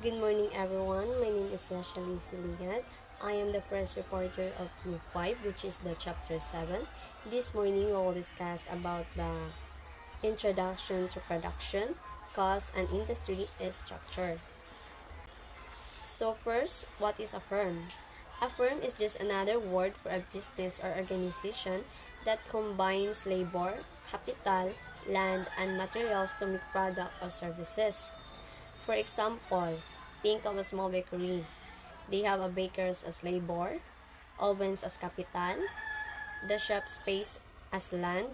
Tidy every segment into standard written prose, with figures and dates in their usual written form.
Good morning, everyone. My name is Yashali Siligan. I am the press reporter of Group 5, which is the Chapter 7. This morning, we will discuss about the introduction to production, cost, and industry structure. So first, what is a firm? A firm is just another word for a business or organization that combines labor, capital, land, and materials to make product or services. For example, think of a small bakery. They have a bakers as labor, ovens as capital, the shop space as land,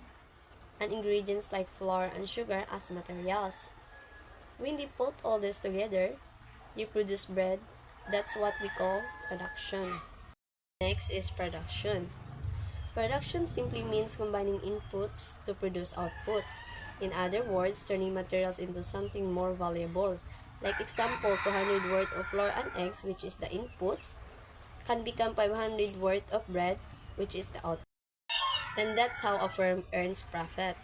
and ingredients like flour and sugar as materials. When they put all this together, they produce bread. That's what we call production. Next is production. Production simply means combining inputs to produce outputs. In other words, turning materials into something more valuable. Like example, 200 worth of flour and eggs, which is the inputs, can become 500 worth of bread, which is the output. And that's how a firm earns profit.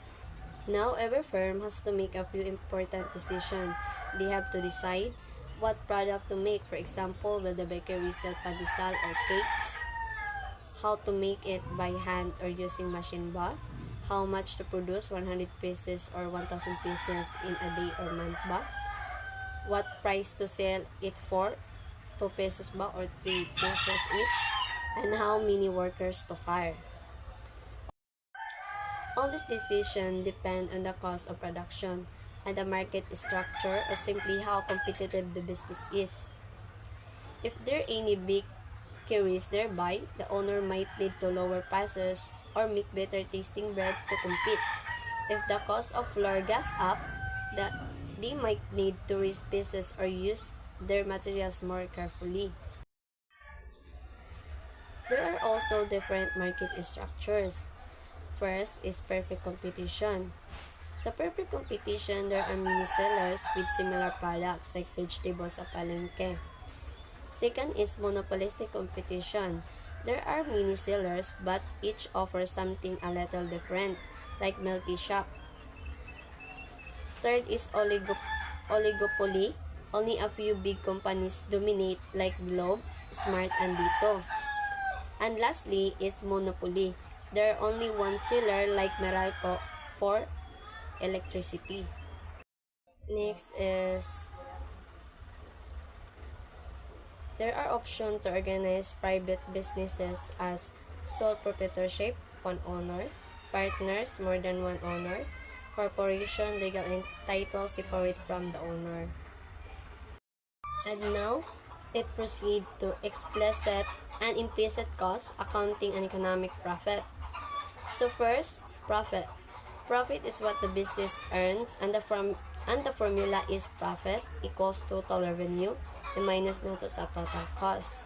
Now, every firm has to make a few important decisions. They have to decide what product to make. For example, will the bakery sell pandesal or cakes? How to make it by hand or using machine ba? How much to produce, 100 pieces or 1,000 pieces in a day or month ba? What price to sell it for, 2 pesos ba or 3 pesos each? And how many workers to hire? All these decisions depend on the cost of production and the market structure or simply how competitive the business is. If there are any big queries thereby, the owner might need to lower prices or make better tasting bread to compete. If the cost of flour goes up, they might need to raise pieces or use their materials more carefully. There are also different market structures. First is perfect competition. Sa perfect competition, there are many sellers with similar products like vegetables sa palengke. Second is monopolistic competition. There are many sellers but each offers something a little different, like multi shop. Third is oligopoly. Only a few big companies dominate like Globe, Smart, and Dito. And lastly is monopoly. There are only one seller like Meralco for electricity. Next is there are options to organize private businesses as sole proprietorship, one owner, partners, more than one owner, corporation, legal title separate from the owner. And now, it proceeds to explicit and implicit cost, accounting, and economic profit. So first, profit. Profit is what the business earns, and the formula is profit equals total revenue and minus nato sa total cost.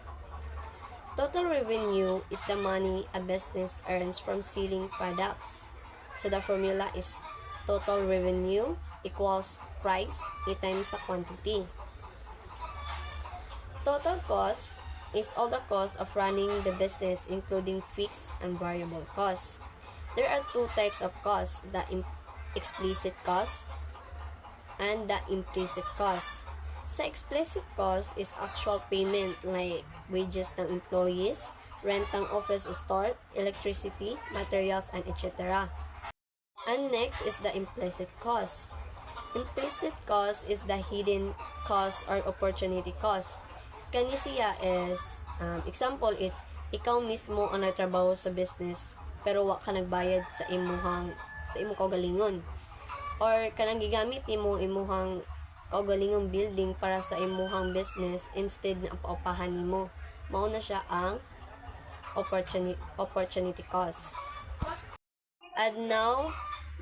Total revenue is the money a business earns from selling products. So the formula is total revenue equals price A times sa quantity. Total cost is all the cost of running the business including fixed and variable costs. There are two types of costs, the explicit cost and the implicit cost. Sa explicit cost is actual payment like wages ng employees, rent ng office store, electricity, materials, and etc. And next is the implicit cost. Implicit cost is the hidden cost or opportunity cost. Kani siya is, example is, ikaw mismo ang nagtrabaho sa business pero wa ka nagbayad sa imong kaugalingon. Or kanang gigamit nimo imuhang kaugalingong building para sa imuhang business instead na paupahan nimo. Mao na siya ang opportunity cost. And now,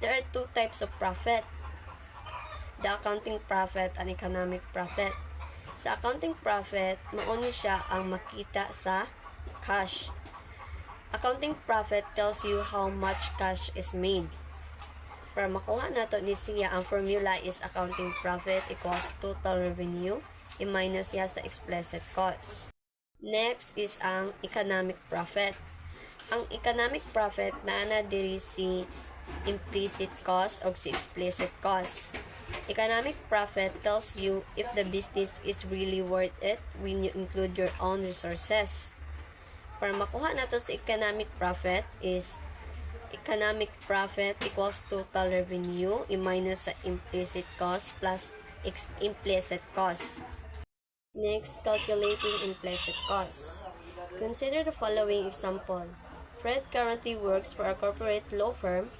there are two types of profit. The accounting profit and economic profit. Sa accounting profit, mauni siya ang makita sa cash. Accounting profit tells you how much cash is made. Para makuha nato ni siya, ang formula is accounting profit equals total revenue i-minus siya sa explicit cost. Next is ang economic profit. Ang economic profit na diri si implicit cost o si explicit cost. Economic profit tells you if the business is really worth it when you include your own resources. Para makuha nato sa economic profit is economic profit equals total revenue minus sa implicit cost plus implicit cost. Next, calculating implicit cost. Consider the following example. Fred currently works for a corporate law firm.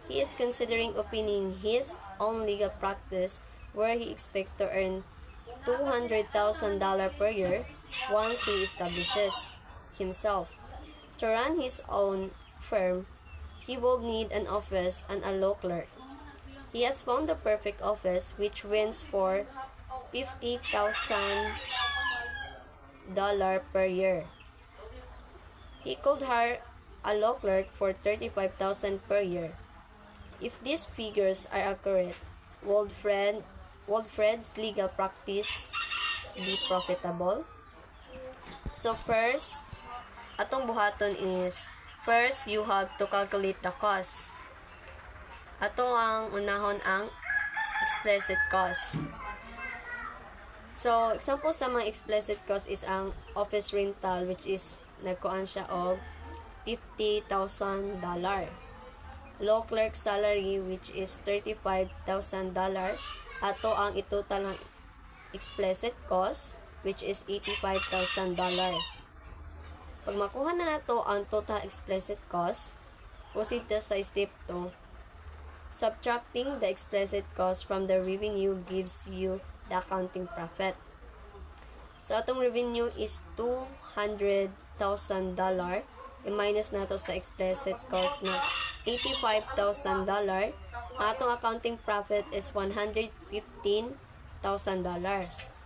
He is considering opening his own legal practice where he expects to earn $200,000 per year once he establishes himself. To run his own firm, he will need an office and a law clerk. He has found the perfect office which rents for $50,000 per year. He could hire a law clerk for $35,000 per year. If these figures are accurate, would Fred's legal practice be profitable? So first, atong buhaton is, first you have to calculate the cost. Ato ang unahon ang explicit cost. So, example sa mga explicit cost is ang office rental, which is nagkuan siya og $50,000. Law clerk salary, which is $35,000. Ato ang itotal ng explicit cost, which is $85,000. Pag makuha na nato ang total explicit cost, proceed na sa step 2. Subtracting the explicit cost from the revenue gives you the accounting profit. So, atong revenue is $200,000. I-minus nato sa explicit cost na $85,000. Atong accounting profit is $115,000.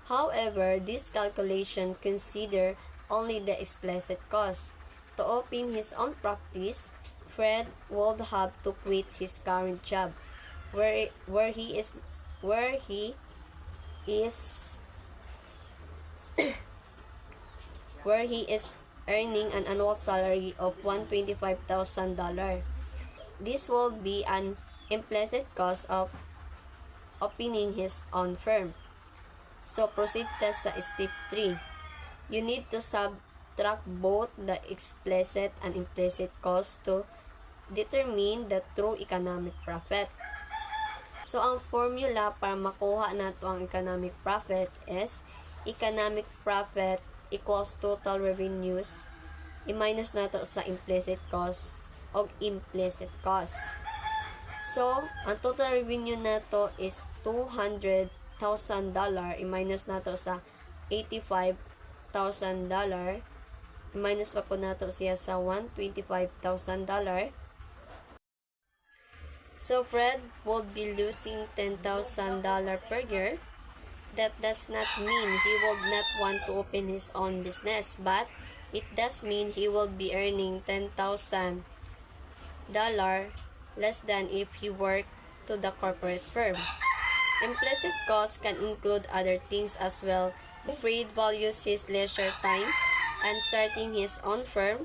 However, this calculation consider only the explicit cost. To open his own practice, Fred would have to quit his current job, where he is earning an annual salary of $125,000. This will be an implicit cost of opening his own firm. So proceed sa step 3. You need to subtract both the explicit and implicit cost to determine the true economic profit. So, ang formula para makuha nato ang economic profit is economic profit equals total revenues i-minus nato sa implicit cost o implicit cost. So, ang total revenue nato is $200,000 i-minus nato sa $85,000 i-minus pa po nato siya sa $125,000. So, Fred would be losing $10,000 per year. That does not mean he would not want to open his own business, but it does mean he will be earning $10,000 less than if he worked to the corporate firm. Implicit costs can include other things as well. Fred values his leisure time, and starting his own firm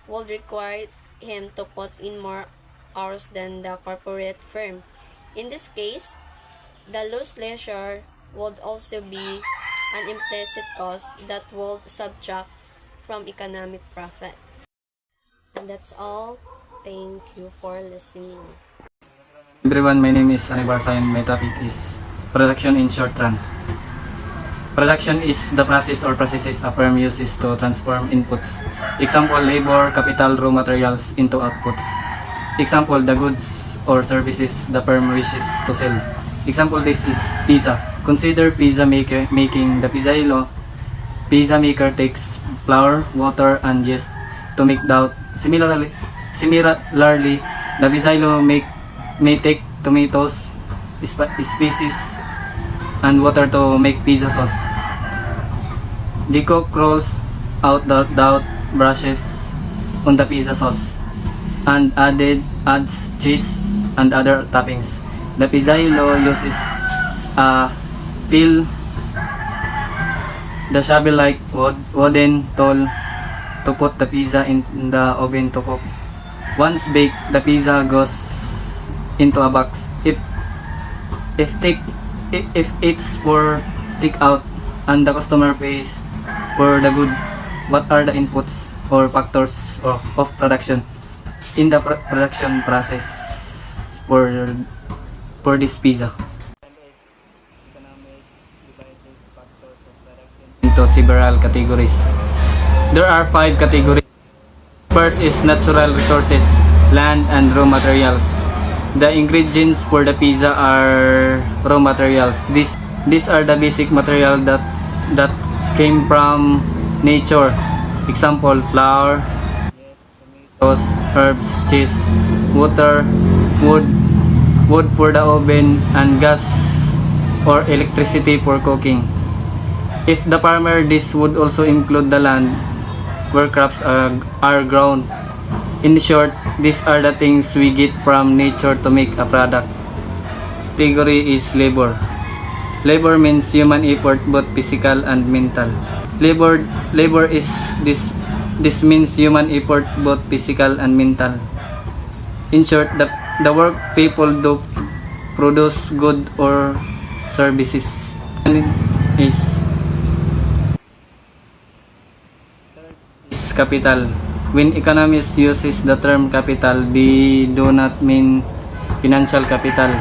would require him to put in more hours than the corporate firm. In this case, the lost leisure would also be an implicit cost that would subtract from economic profit. And that's all. Thank you for listening. Everyone, my name is Anibarsa and my topic is production in short run. Production is the process or processes a firm uses to transform inputs. Example, labor, capital, raw materials into outputs. Example, the goods or services the firm wishes to sell. Example, this is pizza. Consider pizza making the pizzaiolo. Pizza maker takes flour, water, and yeast to make dough. Similarly, the pizzaiolo may take tomatoes, spices, and water to make pizza sauce. The cook rolls out the dough, brushes on the pizza sauce, and adds cheese and other toppings. The pizzaiolo uses a peel, the shovel-like wooden tool to put the pizza in the oven to cook. Once baked, the pizza goes into a box. If thick if it's for take out and the customer pays for the good, what are the inputs or factors of production in the production process for this pizza? Into several categories. There are 5 categories. First is natural resources, land and raw materials. The ingredients for the pizza are raw materials. These are the basic material that came from nature. Example, flour, tomatoes, herbs, cheese, water, wood for the oven, and gas or electricity for cooking. If the farmer, this would also include the land where crops are grown. In short, these are the things we get from nature to make a product. Category is labor. Labor means human effort, both physical and mental. Labor is this means human effort, both physical and mental. In short, the work people do produce good or services. Is capital. When economists uses the term capital, they do not mean financial capital.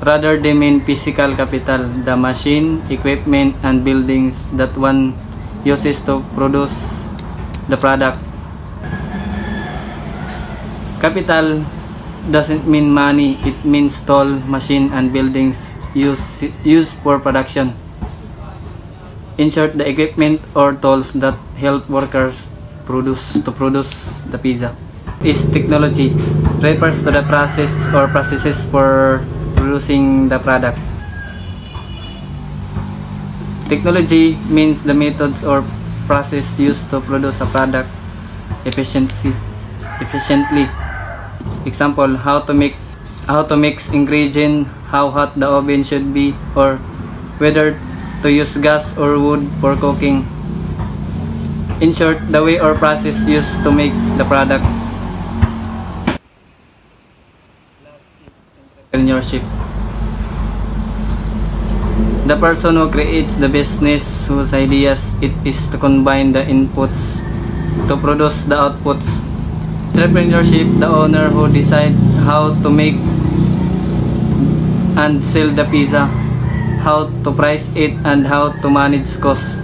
Rather, they mean physical capital, the machine, equipment, and buildings that one uses to produce the product. Capital doesn't mean money, it means tool, machine, and buildings used for production. In short, the equipment or tools that help workers produce the pizza. Is technology, refers to the process or processes for producing the product. Technology means the methods or process used to produce a product efficiently. Example, how to mix ingredient, how hot the oven should be, or whether to use gas or wood for cooking. In short, the way or process used to make the product. Entrepreneurship. The person who creates the business whose ideas it is to combine the inputs to produce the outputs. Entrepreneurship, the owner who decide how to make and sell the pizza, how to price it, and how to manage costs.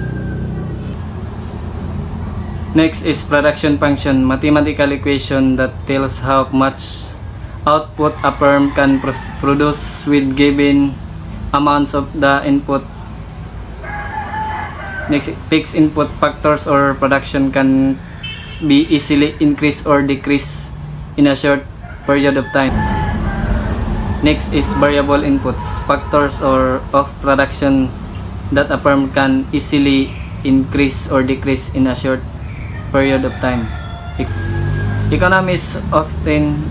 Next is production function, mathematical equation that tells how much output a firm can produce with given amounts of the input. Next, fixed input factors or production can be easily increased or decreased in a short period of time. Next is variable inputs, factors or of production that a firm can easily increase or decrease in a short period of time. Economists often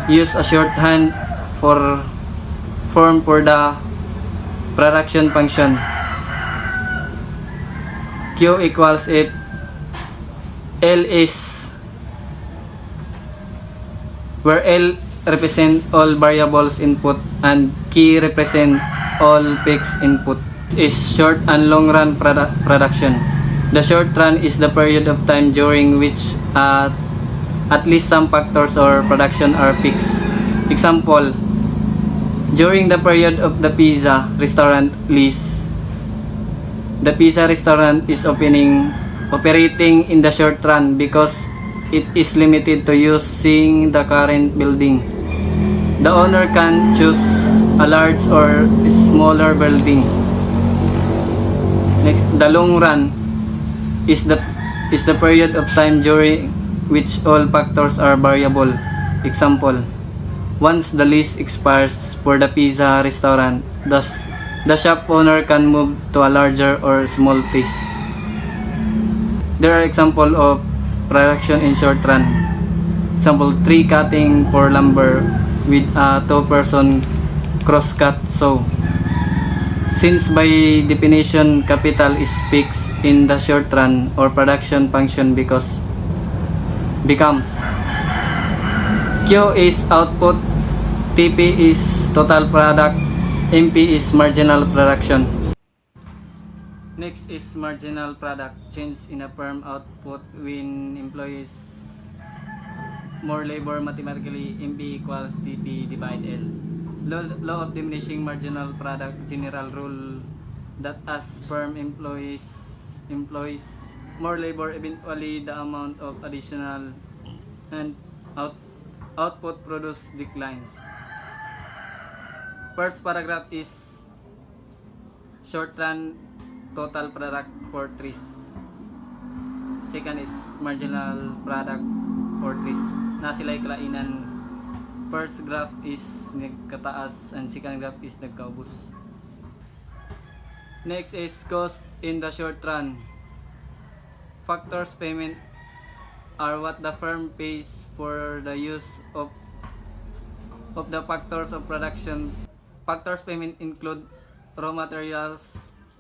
use a shorthand form for the production function. Q equals F. L is where L represent all variables input and K represent all fixed input. Is short and long run production. The short run is the period of time during which at least some factors or production are fixed. Example, during the period of the pizza restaurant lease, the pizza restaurant is operating in the short run because it is limited to using the current building. The owner can choose a large or smaller building. Next, the long run is the period of time during which all factors are variable. Example, once the lease expires for the pizza restaurant, thus the shop owner can move to a larger or small place. There are examples of production in short run. Example, tree cutting for lumber with a 2-person crosscut saw. Since by definition capital is fixed in the short run or production function becomes Q is output, TP is total product, MP is marginal production. Next is marginal product, change in a firm output when employees more labor. Mathematically, MP equals TP divide L. Law of diminishing marginal product, general rule that as firm employs more labor, eventually the amount of additional and output produced declines. First paragraph is short run total product for trees. Second is marginal product for trees. Na sila'y kalainan. First graph is nagkataas and second graph is nagkaubos. Next is cost in the short run. Factors payment are what the firm pays for the use of the factors of production. Factors payment include raw materials,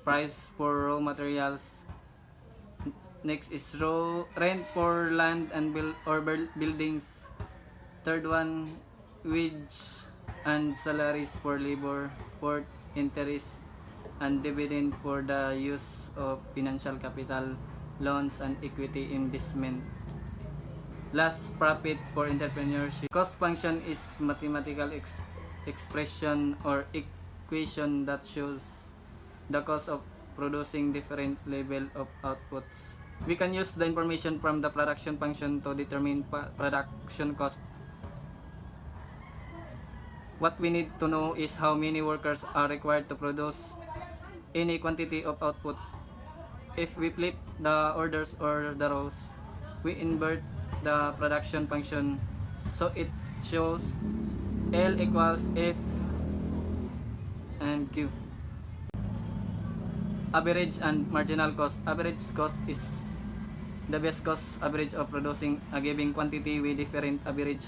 price for raw materials. Next is rent for land and buildings. Third one, wage and salaries for labor. Fourth, interest and dividend for the use of financial capital, loans and equity investment. Last, profit for entrepreneurship. Cost function is mathematical expression or equation that shows the cost of producing different level of outputs. We can use the information from the production function to determine production cost. What we need to know is how many workers are required to produce any quantity of output. If we flip the orders or the rows, we invert the production function so it shows L equals F and Q. Average and marginal cost. Average cost is the best cost average of producing a given quantity with different average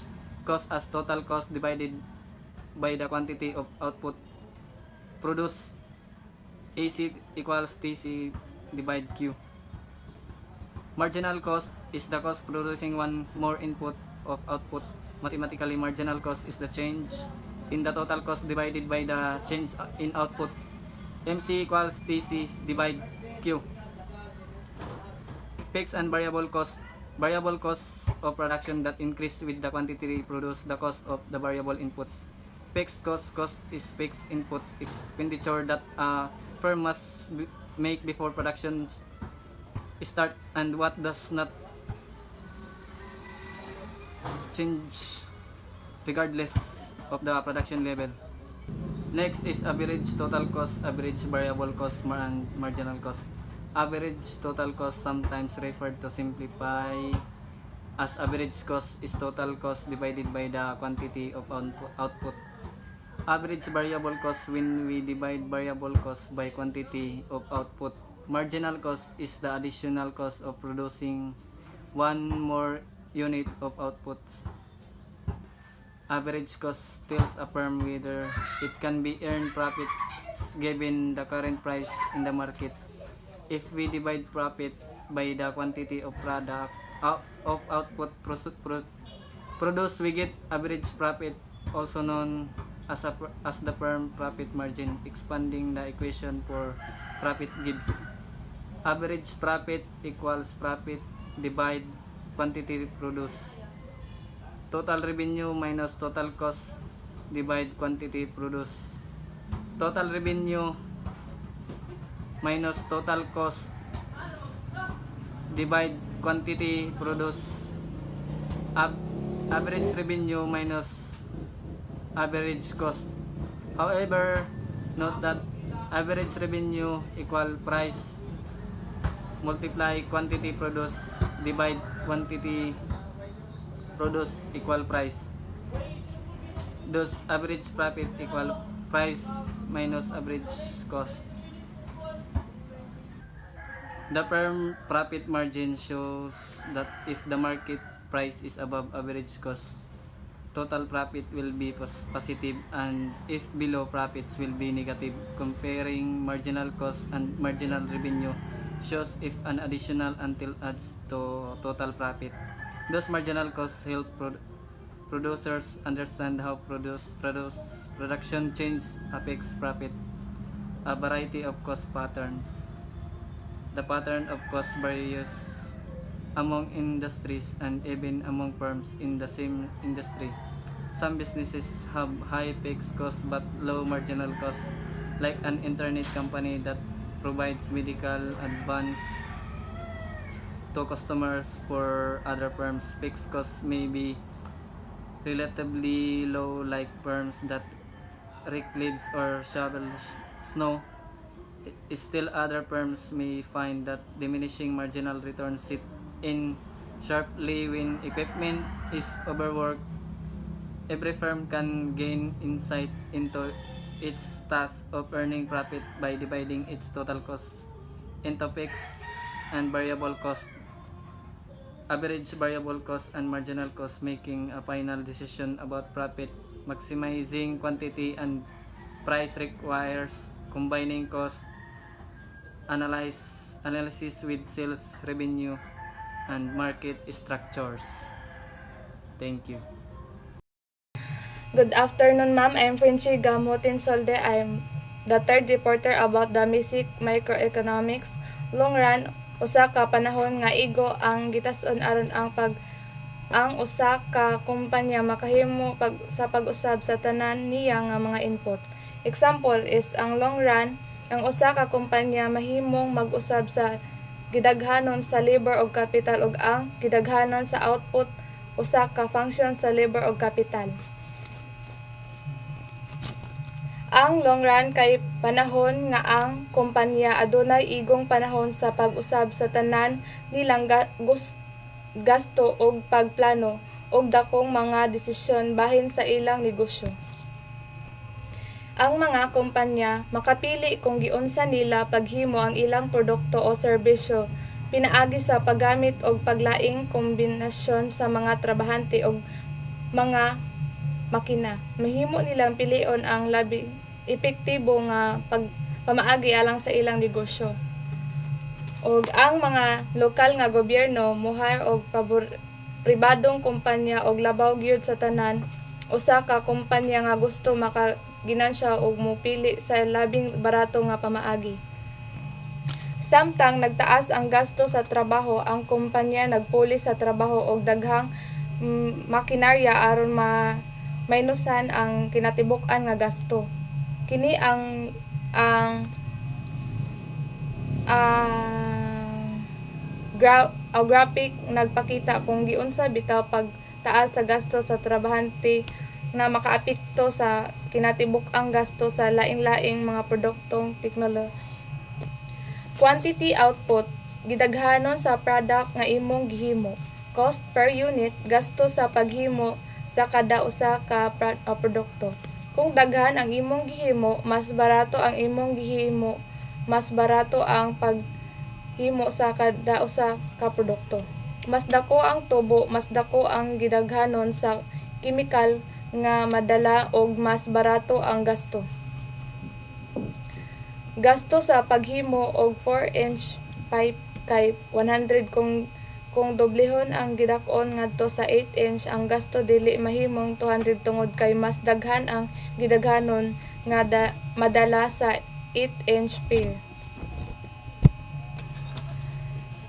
cost as total cost divided by the quantity of output produced. AC equals TC divide Q. Marginal cost is the cost producing one more input of output. Mathematically, marginal cost is the change in the total cost divided by the change in output. MC equals TC divide Q. Fixed and variable cost. Variable cost of production that increase with the quantity produced, the cost of the variable inputs. Fixed cost is fixed inputs expenditure that a firm must make before production start and what does not change regardless of the production level. Next is average total cost, average variable cost, and marginal cost. Average total cost, sometimes referred to simplify as average cost, is total cost divided by the quantity of output. Average variable cost, when we divide variable cost by quantity of output. Marginal cost is the additional cost of producing one more unit of output. Average cost tells a firm whether it can be earned profits given the current price in the market. If we divide profit by the quantity of output produced, we get average profit, also known as the firm profit margin. Expanding the equation for profit gives average profit equals profit divide quantity produced. Total revenue minus total cost divide quantity produced. Total revenue minus total cost divide quantity produced. Average revenue minus average cost. However, note that average revenue equal price multiply quantity produced divide quantity produced equal price. Thus, average profit equal price minus average cost. The firm profit margin shows that if the market price is above average cost, total profit will be positive, and if below, profits will be negative. Comparing marginal cost and marginal revenue shows if an additional until adds to total profit. Those marginal costs help producers understand how Production change affects profit. A variety of cost patterns. The pattern of cost varies among industries and even among firms in the same industry. Some businesses have high fixed costs but low marginal costs, like an internet company that provides medical advice to customers. For other firms, fixed costs may be relatively low, like firms that rake leaves or shovel snow. Still, other firms may find that diminishing marginal returns sit in sharply when equipment is overworked. Every firm can gain insight into its task of earning profit by dividing its total cost into fixed and variable cost, average variable cost, and marginal cost, making a final decision about profit. Maximizing quantity and price requires combining cost analysis with sales revenue and market structures. Thank you. Good afternoon, ma'am. I'm Frenchie Gamotin Solde. I'm the third reporter about the basic microeconomics. Long run, usa ka panahon nga igo ang gitason aron ang usa ka kumpanya makahimo sa pag-usab sa tanan niya nga mga input. Example is ang long run, ang usa ka kumpanya mahimong mag-usab sa gidaghanon sa labor og capital ug ang gidaghanon sa output usa ka function sa labor og capital. Ang long run kay panahon nga ang kumpanya adunay igong panahon sa pag-usab sa tanan nilang gasto ug pagplano og dakong mga desisyon bahin sa ilang negosyo. Ang mga kumpanya makapili kung giunsa nila paghimo ang ilang produkto o serbisyo pinaagi sa paggamit og paglaing kombinasyon sa mga trabahante og mga makina. Mahimo nilang pilion ang labing epektibo nga pamaagi alang sa ilang negosyo. Og ang mga lokal nga gobyerno muhire og pribadong kumpanya og labaw gyud sa tanan, usa ka kumpanya nga gusto makaginansya og mopili sa labing barato nga pamaagi. Samtang nagtaas ang gasto sa trabaho, ang kumpanya nagpuli sa trabaho og daghang makinarya aron mainusan ang kinatibuk-an nga gasto. Kini ang graphic nagpakita kung giunsa bitaw pagtaas sa gasto sa trabahante na makaapekto sa kinatibuk-ang gasto sa laing-laing mga produktong teknolohiya. Quantity output, gidaghanon sa product nga imong gihimo. Cost per unit, gasto sa paghimo sa kada usa ka produkto. Kung daghan ang imong gihimo, mas barato ang imong gihimo, mas barato ang paghimo sa kada usa ka produkto. Mas dako ang tubo, mas dako ang gidaghanon sa chemical nga madala og mas barato ang gasto. Gasto sa paghimo og 4-inch pipe kay 100 kung doblehon ang gidak-on ngadto sa 8-inch, ang gasto dili mahimong 200 tungod kay mas daghan ang gidaghanon nga madala sa 8-inch pipe.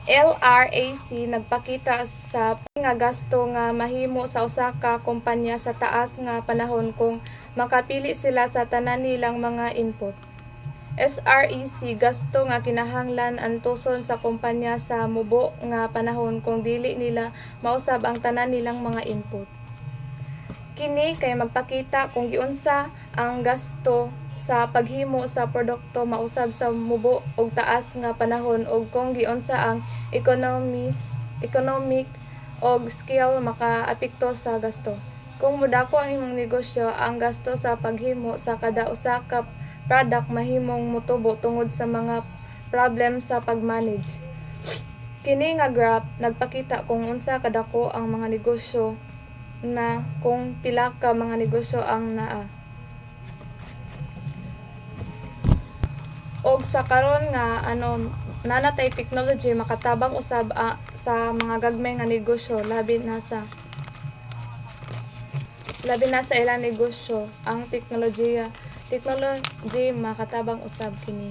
LRAC nagpakita sa nga gasto nga mahimo sa usa ka kumpanya sa taas nga panahon kung makapili sila sa tanan nilang mga input. SREC gasto nga kinahanglan antuson sa kumpanya sa mubo nga panahon kung dili nila mausab ang tanan nilang mga input. Kini kay magpakita kung giunsa ang gasto sa paghimo sa produkto mausab sa mubo og taas nga panahon ug kung giunsa ang economic og scale makaapekto sa gasto. Kung modako ang imong negosyo, ang gasto sa paghimo sa kada usa ka product mahimong motubo tungod sa mga problem sa pag-manage. Kini nga graph nagpakita kung unsa kadako ang mga negosyo na kung pila ka mga negosyo ang naa. Og sa karon nga nanatay technology makatabang usab sa mga gagmay nga negosyo labi labi na sa ilang negosyo. Ang teknology makatabang usab kini.